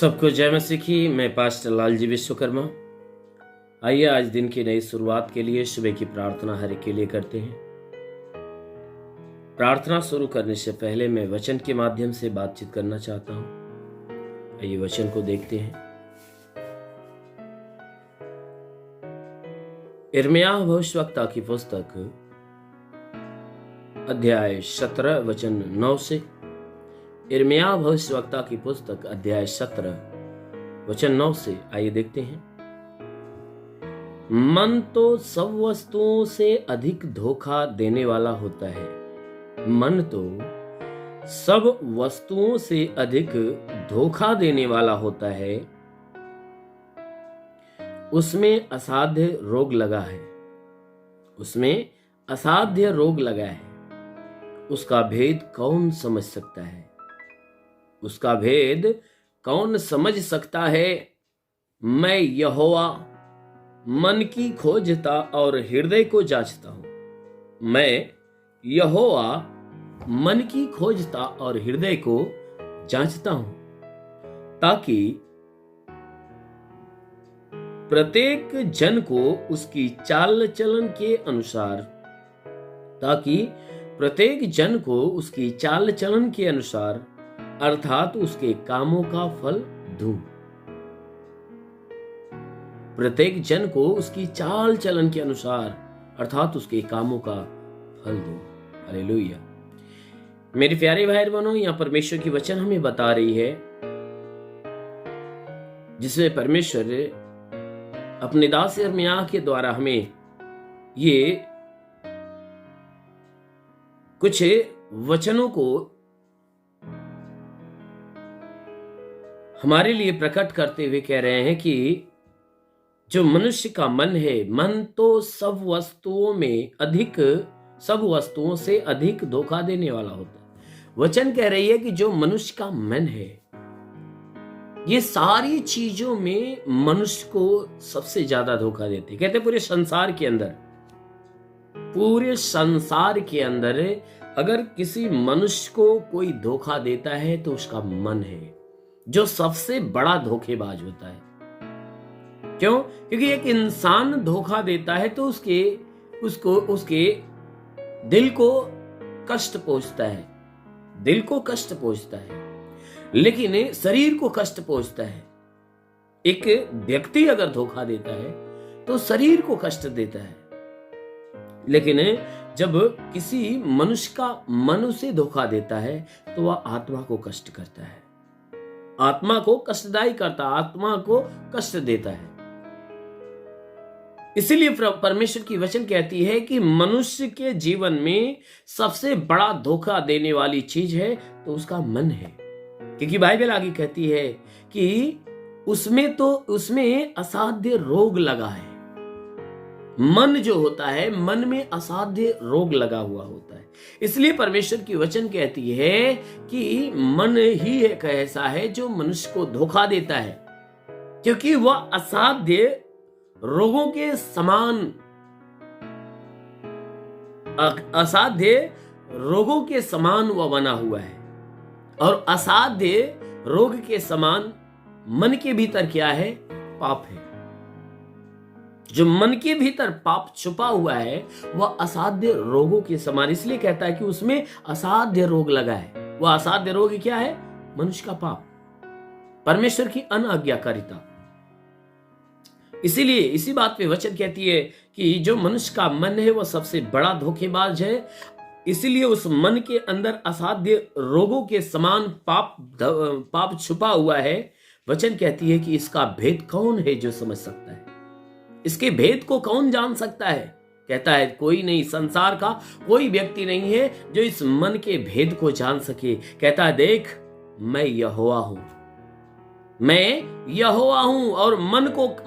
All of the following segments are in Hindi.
सबको जय मसीह की। मैं पास्टर लालजी विश्वकर्मा। आइए आज दिन की नई शुरुआत के लिए सुबह की प्रार्थना हर एक के लिए करते हैं। प्रार्थना शुरू करने से पहले मैं वचन के माध्यम से बातचीत करना चाहता हूं। आइए वचन को देखते हैं। यिर्मयाह भविष्यवक्ता की पुस्तक अध्याय 17 वचन 9 से। यिर्मयाह भविष्यवक्ता की पुस्तक अध्याय 17 वचन 9 से आइए देखते हैं। मन तो सब वस्तुओं से अधिक धोखा देने वाला होता है। मन तो सब वस्तुओं से अधिक धोखा देने वाला होता है। उसमें असाध्य रोग लगा है। उसमें असाध्य रोग लगा है। उसका भेद कौन समझ सकता है? उसका भेद कौन समझ सकता है? मैं यहोवा मन की खोजता और हृदय को जांचता हूं। मैं यहोवा मन की खोजता और हृदय को जांचता हूं, ताकि प्रत्येक जन को उसकी चाल चलन के अनुसार अर्थात उसके कामों का फल दूं। प्रत्येक जन को उसकी चाल चलन के अनुसार अर्थात उसके कामों का फल दूं। हालेलुया। मेरे प्यारे भाई बहनों, यहां परमेश्वर की वचन हमें बता रही है, जिसमें परमेश्वर अपने दास यिर्मयाह के द्वारा हमें ये कुछ वचनों को हमारे लिए प्रकट करते हुए कह रहे हैं कि जो मनुष्य का मन है, मन तो सब वस्तुओं से अधिक धोखा देने वाला होता है। वचन कह रही है कि जो मनुष्य का मन है, ये सारी चीजों में मनुष्य को सबसे ज्यादा धोखा देते। कहते पूरे संसार के अंदर अगर किसी मनुष्य को कोई धोखा देता है तो उसका मन है, जो सबसे बड़ा धोखेबाज होता है। क्यों? क्योंकि एक इंसान धोखा देता है तो उसके दिल को कष्ट पहुंचता है, लेकिन शरीर को कष्ट पहुंचता है। एक व्यक्ति अगर धोखा देता है तो शरीर को कष्ट देता है, लेकिन जब किसी मनुष्य का मन उसे धोखा देता है तो वह आत्मा को कष्ट करता है, आत्मा को कष्टदायी करता है, आत्मा को कष्ट देता है। इसीलिए परमेश्वर की वचन कहती है कि मनुष्य के जीवन में सबसे बड़ा धोखा देने वाली चीज है तो उसका मन है। क्योंकि बाइबल आगे कहती है कि उसमें असाध्य रोग लगा है। मन जो होता है, मन में असाध्य रोग लगा हुआ होता है। इसलिए परमेश्वर की वचन कहती है कि मन ही एक ऐसा है जो मनुष्य को धोखा देता है, क्योंकि वह असाध्य रोगों के समान वह बना हुआ है। और असाध्य रोग के समान मन के भीतर क्या है? पाप है। जो मन के भीतर पाप छुपा हुआ है वह असाध्य रोगों के समान, इसलिए कहता है कि उसमें असाध्य रोग लगा है। वह असाध्य रोग क्या है? मनुष्य का पाप, परमेश्वर की अनाज्ञाकारिता। इसीलिए इसी बात पे वचन कहती है कि जो मनुष्य का मन है वह सबसे बड़ा धोखेबाज है। इसीलिए उस मन के अंदर असाध्य रोगों के समान पाप छुपा हुआ है। वचन कहती है कि इसका भेद कौन है जो समझ सकता है? इसके भेद को कौन जान सकता है? कहता है कोई नहीं, संसार का कोई व्यक्ति नहीं है जो इस मन के भेद को जान सके। कहता है देख, मैं यहोवा हूं और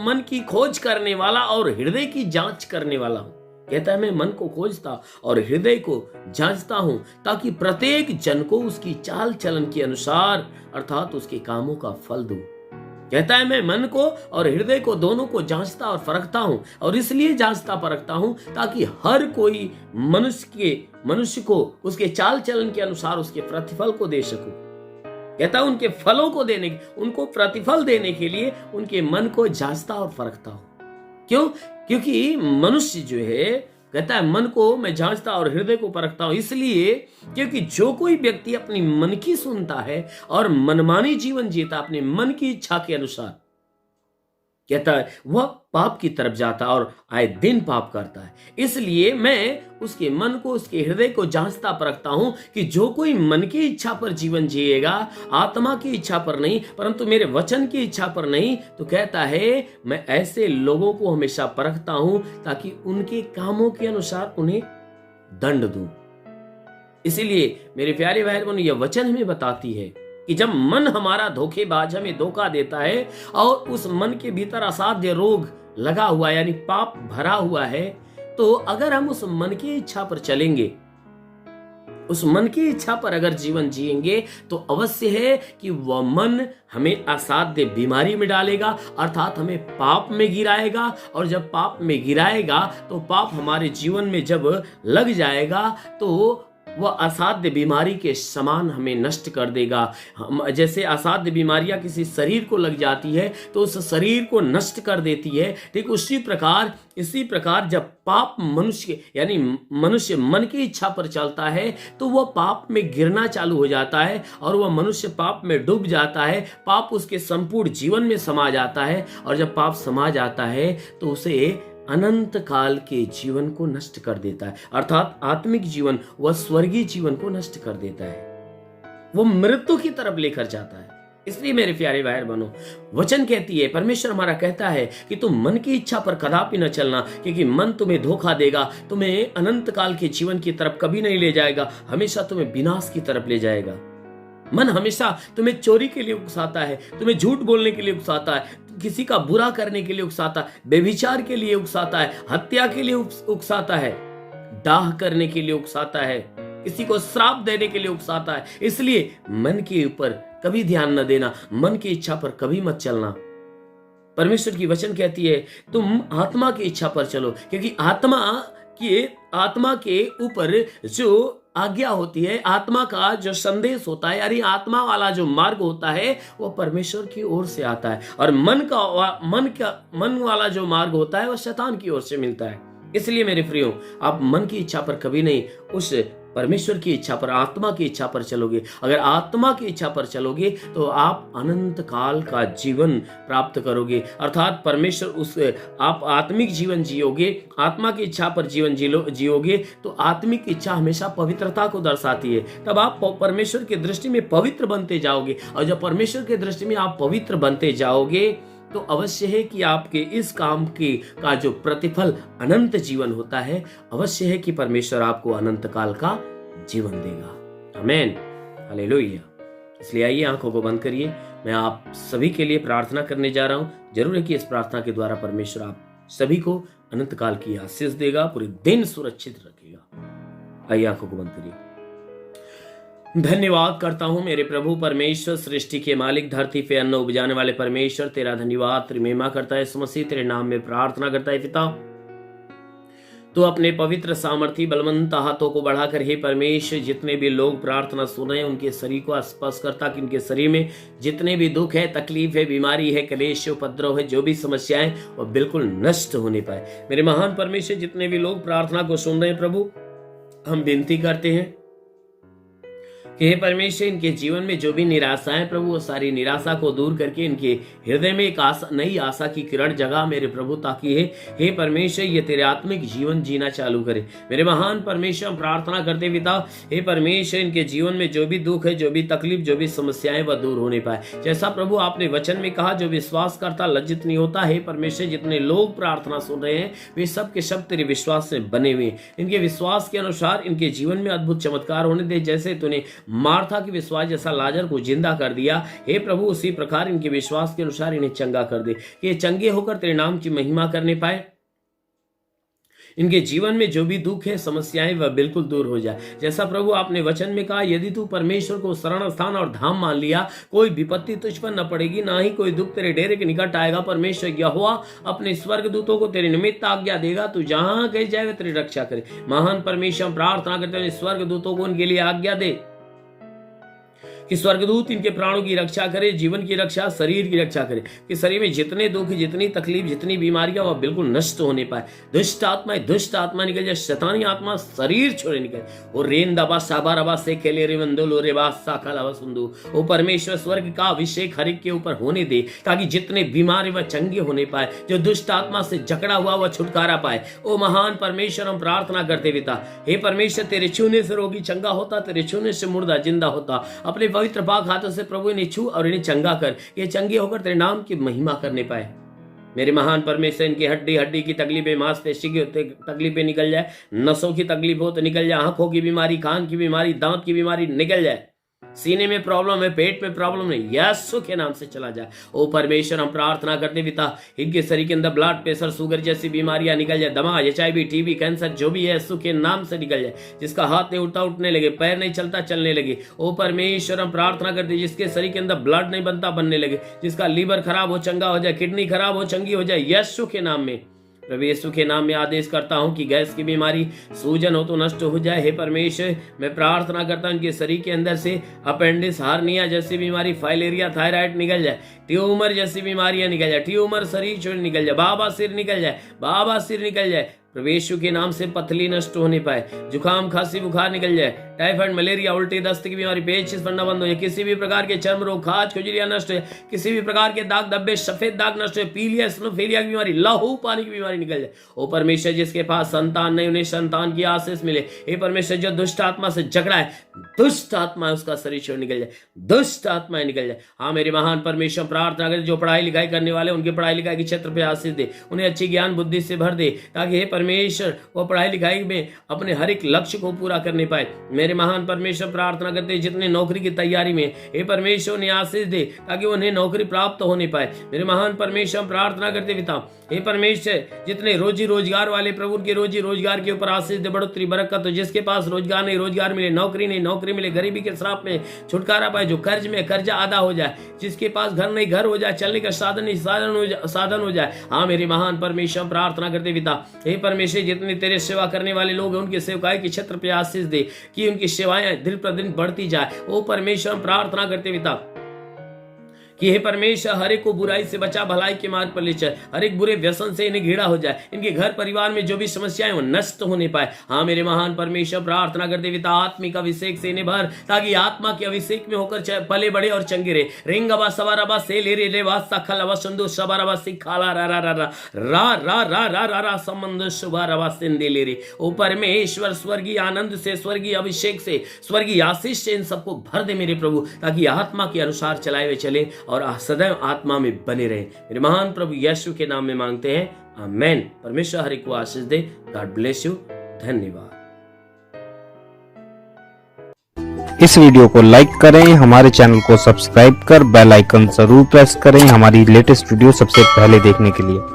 मन की खोज करने वाला और हृदय की जांच करने वाला हूं। कहता है मैं मन को खोजता और हृदय को जांचता हूं, ताकि प्रत्येक जन को उसकी चाल चलन के अनुसार अर्थात उसके कामों का फल दूं। कहता है मैं मन को और हृदय को दोनों को जांचता और परखता हूं, और इसलिए जांचता परखता हूं ताकि हर कोई मनुष्य को उसके चाल चलन के अनुसार उसके प्रतिफल को दे सकूं। कहता है उनके फलों को देने, उनको प्रतिफल देने के लिए उनके मन को जांचता और परखता हूं। क्यों? क्योंकि मनुष्य जो है, कहता है मन को मैं जांचता और हृदय को परखता हूं, इसलिए क्योंकि जो कोई व्यक्ति अपनी मन की सुनता है और मनमानी जीवन जीता अपने मन की इच्छा के अनुसार, कहता है वह पाप की तरफ जाता और आए दिन पाप करता है। इसलिए मैं उसके मन को, उसके हृदय को जांचता परखता हूं कि जो कोई मन की इच्छा पर जीवन जिएगा, आत्मा की इच्छा पर नहीं परंतु मेरे वचन की इच्छा पर नहीं, तो कहता है मैं ऐसे लोगों को हमेशा परखता हूं ताकि उनके कामों के अनुसार उन्हें दंड दूं। इसीलिए मेरे प्यारे भाई बहनों, यह वचन हमें बताती है कि जब मन हमारा धोखेबाज हमें धोखा देता है और उस मन के भीतर असाध्य रोग लगा हुआ है, यानी पाप भरा हुआ है, तो अगर हम उस मन की इच्छा पर चलेंगे, उस मन की इच्छा पर अगर जीवन जिएंगे, तो अवश्य है कि वह मन हमें असाध्य बीमारी में डालेगा, अर्थात हमें पाप में गिराएगा। और जब पाप में गिराएगा तो पाप हमारे जीवन में जब लग जाएगा तो वह असाध्य बीमारी के समान हमें नष्ट कर देगा। जैसे असाध्य बीमारियां किसी शरीर को लग जाती है तो उस शरीर को नष्ट कर देती है, ठीक इसी प्रकार जब पाप मनुष्य यानी मनुष्य मन की इच्छा पर चलता है तो वह पाप में गिरना चालू हो जाता है और वह मनुष्य पाप में डूब जाता है। पाप उसके संपूर्ण जीवन में समा जाता है और जब पाप समा जाता है तो उसे अनंत काल के जीवन को नष्ट कर देता है, अर्थात आत्मिक जीवन व स्वर्गीय जीवन को नष्ट कर देता है, वो मृत्यु की तरफ लेकर जाता है। इसलिए मेरे प्यारे भाई बहनों, वचन कहती है, परमेश्वर हमारा कहता है कि तुम मन की इच्छा पर कदापि न चलना, क्योंकि मन तुम्हें धोखा देगा, तुम्हें अनंत काल के जीवन की तरफ कभी नहीं ले जाएगा, हमेशा तुम्हें विनाश की तरफ ले जाएगा। मन हमेशा तुम्हें चोरी के लिए उकसाता है, तुम्हें झूठ बोलने के लिए उकसाता है, किसी का बुरा करने के लिए उकसाता है, व्यभिचार के लिए उकसाता है, हत्या के लिए उकसाता है, दाह करने के लिए उकसाता है, किसी को श्राप देने के लिए उकसाता है। इसलिए मन के ऊपर कभी ध्यान न देना, मन की इच्छा पर कभी मत चलना। परमेश्वर की वचन कहती है तुम आत्मा की इच्छा पर चलो, क्योंकि आत्मा के ऊपर जो आज्ञा होती है, आत्मा का जो संदेश होता है, यानी आत्मा वाला जो मार्ग होता है वो परमेश्वर की ओर से आता है, और मन वाला जो मार्ग होता है वह शैतान की ओर से मिलता है। इसलिए मेरे प्रियो, आप मन की इच्छा पर कभी नहीं, उस परमेश्वर की इच्छा पर, आत्मा की इच्छा पर चलोगे। अगर आत्मा की इच्छा पर चलोगे तो आप अनंत काल का जीवन प्राप्त करोगे, अर्थात परमेश्वर आप आत्मिक जीवन जियोगे, आत्मा की इच्छा पर जीवन जियोगे। तो आत्मिक इच्छा हमेशा पवित्रता को दर्शाती है, तब आप परमेश्वर की दृष्टि में पवित्र बनते जाओगे, और जब परमेश्वर की दृष्टि में आप पवित्र बनते जाओगे तो अवश्य है कि आपके इस काम का जो प्रतिफल अनंत जीवन होता है, अवश्य है कि परमेश्वर आपको अनंत काल का जीवन देगा। आमीन, हालेलुया। इसलिए आइए आंखों को बंद करिए, मैं आप सभी के लिए प्रार्थना करने जा रहा हूं। जरूर है कि इस प्रार्थना के द्वारा परमेश्वर आप सभी को अनंत काल की आशीष देगा, पूरे दिन सुरक्षित रखेगा। आइए आंखों को बंद करिए। धन्यवाद करता हूं मेरे प्रभु परमेश्वर, सृष्टि के मालिक, धरती पे अन्न उपजाने वाले परमेश्वर, तेरा धन्यवाद, तेरी महिमा करता है मसीह, तेरे नाम में प्रार्थना करता है पिता। तो अपने पवित्र सामर्थी बलवंत हाथों को बढ़ाकर हे परमेश्वर, जितने भी लोग प्रार्थना सुन रहे हैं उनके शरीर को स्पर्श करता, कि उनके शरीर में जितने भी दुख है, तकलीफ है, बीमारी है, क्लेश, उपद्रव है, जो भी समस्याएं वो बिल्कुल नष्ट होने पाए। मेरे महान परमेश्वर, जितने भी लोग प्रार्थना को सुन रहे हैं प्रभु, हम विनती करते हैं कि हे परमेश्वर, इनके जीवन में जो भी निराशाएं प्रभु, वो सारी निराशा को दूर करके इनके हृदय में एक नई आशा की किरण जगा मेरे प्रभु, ताकि हे परमेश्वर ये तेरे आत्मिक जीवन जीना चालू करे। मेरे महान परमेश्वर, हम प्रार्थना करते पिता, हे परमेश्वर, इनके जीवन में जो भी दुख है, जो भी तकलीफ, जो भी समस्याएं वह दूर होने पाए। जैसा प्रभु आपने वचन में कहा, जो विश्वास करता लज्जित नहीं होता। हे परमेश्वर, जितने लोग प्रार्थना सुन रहे हैं वे सब के सब तेरे विश्वास से बने हुए, इनके विश्वास के अनुसार इनके जीवन में अद्भुत चमत्कार होने दे। जैसे तूने मार्था के विश्वास जैसा लाजर को जिंदा कर दिया, हे प्रभु, उसी प्रकार इनके विश्वास के अनुसार इन्हें चंगा कर दे, कि ये चंगे होकर तेरे नाम की महिमा करने पाए। इनके जीवन में जो भी दुख है, समस्याएं, वह बिल्कुल दूर हो जाए। जैसा प्रभु आपने वचन में कहा, यदि तू परमेश्वर को शरण स्थान और धाम मान लिया, कोई विपत्ति तुझ पर न पड़ेगी, ना ही कोई दुख तेरे डेरे के निकट आएगा। परमेश्वर यहोवा अपने स्वर्ग दूतों को तेरे निमित्त आज्ञा देगा, तू जहां कहीं जाए वह तेरी रक्षा करे। महान परमेश्वर, हम प्रार्थना करते हैं स्वर्ग दूतों को उनके लिए आज्ञा दे, कि स्वर्गदूत इनके प्राणों की रक्षा करे, जीवन की रक्षा, शरीर की रक्षा करे, कि शरीर में जितने दुख, जितनी तकलीफ, जितनी बीमारियां वह बिल्कुल नष्ट होने पाए। दुष्ट आत्मा निकल जाए, शैतानी आत्मा शरीर छोड़े निकले। और रेन दबा साबा रबा से खेले रे वंदोलो रे बास साखा लवा सुंदू। ओ परमेश्वर स्वर्ग का अभिषेक हर एक के ऊपर होने दे, ताकि जितने बीमार वह चंगे होने पाए, जो दुष्ट आत्मा से जकड़ा हुआ वह छुटकारा पाए। ओ महान परमेश्वर, हम प्रार्थना करते पिता, हे परमेश्वर, तेरे छूने से रोगी चंगा होता, तेरे छूने से मुर्दा जिंदा होता। अपने पवित्र पाक हाथों से प्रभु इन्हें छू और इन्हें चंगा कर, ये चंगे होकर तेरे नाम की महिमा करने पाए। मेरे महान परमेश्वर, इनकी हड्डी की तकलीफें, मांसपेशी की तकलीफें निकल जाए, नसों की तकलीफ हो तो निकल जाए, आंखों की बीमारी, कान की बीमारी, दांत की बीमारी निकल जाए, सीने में प्रॉब्लम है, पेट में प्रॉब्लम है, यीशु के नाम से चला जाए। ओ परमेश्वर, हम प्रार्थना करते पिता, इनके शरीर के अंदर ब्लड प्रेशर, शुगर जैसी बीमारियां निकल जाए, दमा, HIV, TB, कैंसर जो भी है, यीशु के नाम से निकल जाए। जिसका हाथ नहीं उठता उठने लगे, पैर नहीं चलता चलने लगे। ओ परमेश्वर, हम प्रार्थना करते, जिसके शरीर के अंदर ब्लड नहीं बनता बनने लगे, जिसका लीवर खराब हो चंगा हो जाए, किडनी खराब हो चंगी हो जाए, यीशु के नाम में, प्रभु यीशु के नाम में आदेश करता हूं कि गैस की बीमारी, सूजन हो तो नष्ट हो जाए। हे परमेश्वर, मैं प्रार्थना करता हूं इनके शरीर के अंदर से अपेंडिक्स, हार्निया जैसी बीमारी, फाइलेरिया, थायराइड निकल जाए, ट्यूमर जैसी बीमारियां निकल जाए, ट्यूमर शरीर छोड़ निकल जाए, बाबा सिर निकल जाए, बाबा सिर निकल जाए। प्रभु यीशु के नाम से पथली नष्ट होने पाए, जुकाम, खांसी, बुखार निकल जाए, टाइफाइड, मलेरिया, उल्टी, दस्त की बीमारी, पेचिश पड़ना बंद हो जाए, किसी भी प्रकार के चर्म रोग, खाज, खुजलियां नष्ट हो, किसी भी प्रकार के दाग धब्बे, सफेद दाग नष्ट हो, पीलिया, स्नोफेलिया की बीमारी, लहू पानी की बीमारी निकल जाए। ओ परमेश्वर, जिसके पास संतान नहीं, उन्हें संतान की आशीष मिले। हे परमेश्वर, जो दुष्ट आत्मा से झगड़ा है, दुष्ट आत्मा उसका शरीर छोड़ निकल जाए, दुष्ट आत्मा निकल जाए। हाँ मेरे महान परमेश्वर, प्रार्थना करें, जो पढ़ाई लिखाई करने वाले उनके पढ़ाई लिखाई के क्षेत्र पे आशीष दे, उन्हें अच्छी ज्ञान बुद्धि से भर दे, ताकि हे परमेश्वर वो पढ़ाई लिखाई में अपने हर एक लक्ष्य को पूरा करने पाए। मेरे महान परमेश्वर, प्रार्थना करते हैं जितने नौकरी की तैयारी में, हे परमेश्वर उन्हें आशीष दे, ताकि उन्हें नौकरी प्राप्त होने पाए। मेरे महान परमेश्वर, प्रार्थना करते पिता, हे परमेश्वर, जितने रोजी रोजगार वाले, प्रभु के रोजी रोजगार के ऊपर आशीष दे, बढ़ोतरी, बरकत हो। जिसके पास रोजगार नहीं, रोजगार मिले, नौकरी नहीं, नौकरी मिले, गरीबी के श्राप में छुटकारा पाए, जो कर्ज में कर्जा आधा हो जाए, जिसके पास घर नहीं घर हो जाए, चलने का साधन नहीं साधन हो जाए। हाँ मेरे महान परमेश्वर, प्रार्थना करते पिता, हे परमेश्वर, जितने तेरे सेवा करने वाले लोग हैं उनके सेवकाई के क्षेत्र पे आशीष दे, कि उनकी सेवाएं दिन प्रतिदिन बढ़ती जाए। ओ परमेश्वर, प्रार्थना करते पिता कि हे परमेश्वर, हर एक को बुराई से बचा, भलाई के मार्ग पर ले चल, हर एक बुरे व्यसन से इन्हें घिरा हो जाए, इनके घर परिवार में जो भी समस्याएं वो नष्ट होने पाए। हाँ मेरे महान परमेश्वर, प्रार्थना करते पिता, आत्मिक अभिषेक से इन्हें भर, ताकि आत्मा के अभिषेक में होकर पले बड़े और चंगे रहे। रिंगबा सवारबा से ले रे लेवा सखलवा संदो सबारबा सिखाला रा रा रा रा रा रा रा रा रा रा संबंध शुभारबा सिंदे ले रे। ओ परमेश्वर, स्वर्गीय आनंद से, स्वर्गीय अभिषेक से, स्वर्गीय आशीष से इन सबको भर दे मेरे प्रभु, ताकि आत्मा के अनुसार चलाए हुए चले और सदैव आत्मा में बने रहे। मेरे महान प्रभु यीशु के नाम में मांगते हैं, आमेन। परमेश्वर हर एक को आशीष दे। God bless you. धन्यवाद। इस वीडियो को लाइक करें, हमारे चैनल को सब्सक्राइब कर बेल आइकन जरूर प्रेस करें हमारी लेटेस्ट वीडियो सबसे पहले देखने के लिए।